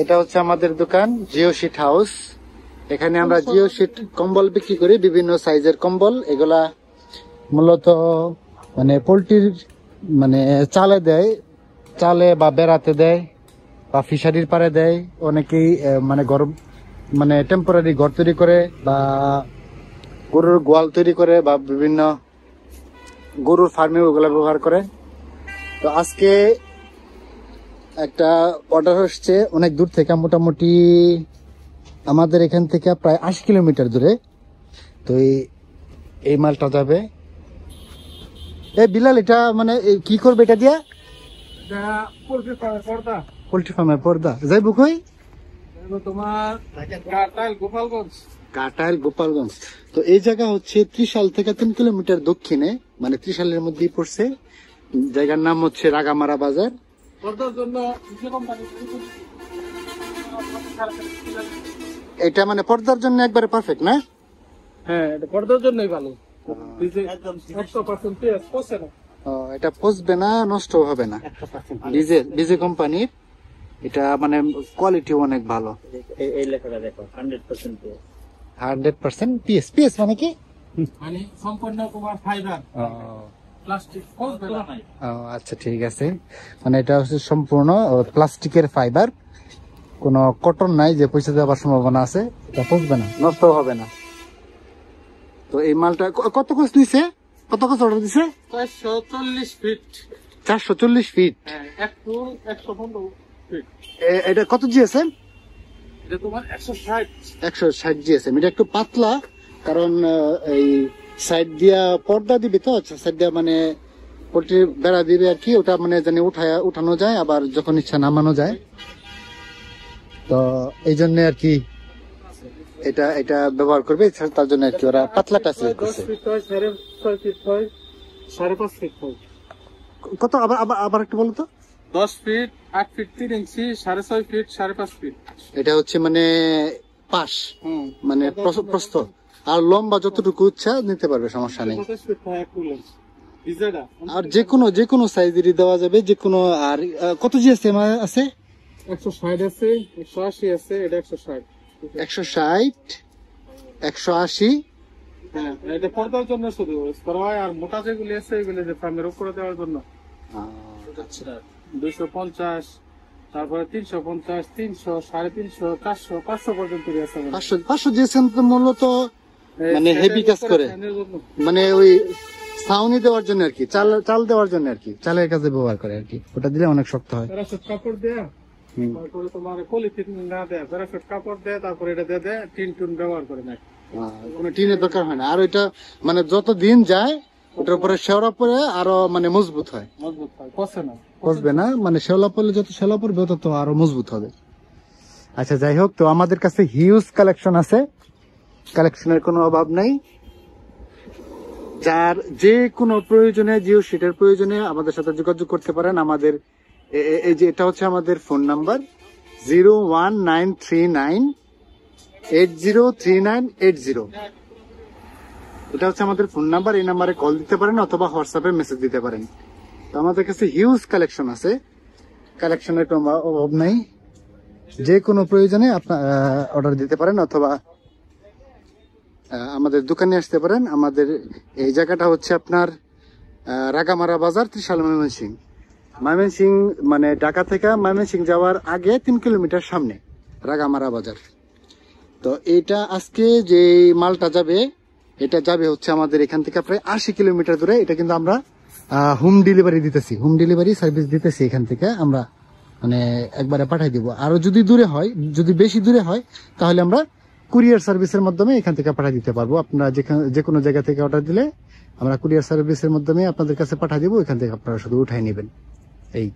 এটা হচ্ছে আমাদের দোকান জিও শিট হাউস। এখানে আমরা জিও শিট কম্বল বিক্রি করি, বিভিন্ন সাইজের কম্বল। এগুলা মূলত মানে পোল্ট্রির মানে চালে দেয়, চালে বা বেড়াতে দেয় বা ফিশারির পাড়ে দেয়। অনেকেই মানে গরম মানে টেম্পোরারি ঘর তৈরি করে বা গরুর গোয়াল তৈরি করে বা বিভিন্ন গরুর ফার্মে ওগুলা ব্যবহার করে। তো আজকে একটা অর্ডার আসছে অনেক দূর থেকে, মোটামুটি আমাদের এখান থেকে প্রায় 80 কিলোমিটার দূরে। তো এই মালটা যাবে। এই বিলাল, এটা মানে কি করবে এটা দিয়া? পোল্ট্রি ফার্মের পর্দা যাইব কই? তোমার কাটাইল গোপালগঞ্জ। তো এই জায়গা হচ্ছে ত্রিশাল থেকে 3 কিলোমিটার দক্ষিণে, মানে ত্রিশালের মধ্যেই পড়ছে। জায়গার নাম হচ্ছে রাগামারা বাজার। এটা মানে পর্দার জন্য একবারে পারফেক্ট না? হ্যাঁ, এটা পর্দার জন্যই ভালো। এটা পচবে না, নষ্ট হবে না। ডিজে কোম্পানির এটা, মানে কোয়ালিটি অনেক ভালো। এই লেখাটা দেখো 100% 100% পিএস। পিএস মানে কি? মানে সম্পূর্ণ তোমার ফাইবার, প্লাস্টিক নাই। আচ্ছা, ঠিক আছে। মানে এটা হচ্ছে সম্পূর্ণ প্লাস্টিকের ফাইবার, কোনো কটন নাই যে পয়সা দেওয়ার সম্ভাবনা আছে। এটা পচবে না, নষ্ট হবে না। তো এই মালটা কত কস দিছে? কত কস অর্ডার দিছে? 440 ফিট। 440 ফিট। হ্যাঁ, 115 ফিট। এটা কত জিএসএম? এটা তোমার 160। 160 জিএসএম। এটা একটু পাতলা, কারণ এই সাইড দিয়া পর্দা দিবি তো। আচ্ছা, সাইড দিয়া মানে পোল্ট্রি বেড়া দিবে আর কি। ওটা মানে জানি উঠানো যায়, আবার যখন ইচ্ছা নামানো যায়। তো এই জন্য আর কি এটা ব্যবহার করবে, তার জন্য আর কি ওরা পাতলাটা সিলেক্ট করছে। 10 ফিট হয়, 6.5 ফিট হয়, 5.5 ফিট হয়। কত? আবার একটু বলো তো। 10 ফিট, 8 ফিট 3 ইঞ্চি, 6.5 ফিট, 5.5 ফিট। এটা হচ্ছে মানে পাশ, মানে প্রস্থ। আর লম্বা যতটুকু ইচ্ছা নিতে পারবে, সমস্যা নেই। আর যে কোনো সাইজেরই দেওয়া যাবে, যে কোনো। আর কত জিএসএম আছে? 160 আছে, 180 আছে। এটা 160। 160, 180। হ্যাঁ, এটা পর্দার জন্য শুধু করা হয়। আর মোটা যেগুলি আছে এগুলি যে ফার্মের উপরে দেওয়ার জন্য। আচ্ছা, 250, তারপরে 350, 300, 350, 400, 500 পর্যন্ত আছে। 500 জিএসএম তো মূলত মানে হেভি কাজ করে, মানে ওই ছাউনি দেওয়ার জন্য আর কি, চাল দেওয়ার জন্য আর কি, চালের কাজে ব্যবহার করে আর কি। ওটা দিলে অনেক শক্ত হয়। কাপড় দেয়া, তারপরে তোমার পলিথিন না দেয়া, প্যারাসুট কাপড় দেয়া, তারপরে এটা দিয়ে টিন টুন ব্যবহার করে না। কোনো টিনের দরকার হয় না। আর ওইটা মানে যত দিন যায় ওটার উপরে শেওড়া পরে আরো মানে মজবুত হয়, পচে না, পচবে না। মানে শেওলা পড়লে যত শেওলা পড়বে তত আরো মজবুত হবে। আচ্ছা, যাই হোক, তো আমাদের কাছে হিউজ কালেকশন আছে, কালেকশনের কোনো অভাব নাই। যার যে কোনো প্রয়োজনে, জিও শিটের প্রয়োজনে আমাদের সাথে যোগাযোগ করতে পারেন। আমাদের এই যে এটা হচ্ছে আমাদের ফোন নাম্বার 01939803980। এটা হচ্ছে আমাদের ফোন নাম্বার। এই নাম্বারে কল দিতে পারেন অথবা হোয়াটসঅ্যাপে মেসেজ দিতে পারেন। তো আমাদের কাছে হিউজ কালেকশন আছে, কালেকশনের কোনো অভাব নাই। যে কোনো প্রয়োজনে আপনার অর্ডার দিতে পারেন অথবা আমাদের দোকানে আসতে পারেন। আমাদের এই জায়গাটা হচ্ছে আপনার রাগামারা বাজার, ত্রিশাল, ময়মনসিংহ। মানে ঢাকা থেকে ময়মনসিংহ যাওয়ার আগে 3 কিলোমিটার সামনে রাগামারা বাজার। তো এটা আজকে যে মালটা যাবে, এটা যাবে হচ্ছে আমাদের এখান থেকে প্রায় 80 কিলোমিটার দূরে। এটা কিন্তু আমরা হোম ডেলিভারি দিতেছি, হোম ডেলিভারি সার্ভিস দিতেছি। এখান থেকে আমরা মানে একবারে পাঠাই দিব। আরো যদি দূরে হয়, যদি বেশি দূরে হয়, তাহলে আমরা কুরিয়ার সার্ভিসের মাধ্যমে এখান থেকে পাঠিয়ে দিতে পারবো। আপনারা যে কোনো জায়গা থেকে অর্ডার দিলে আমরা কুরিয়ার সার্ভিসের মাধ্যমে আপনাদের কাছে পাঠিয়ে দিব। এখান থেকে আপনারা শুধু উঠাই নেবেন। এই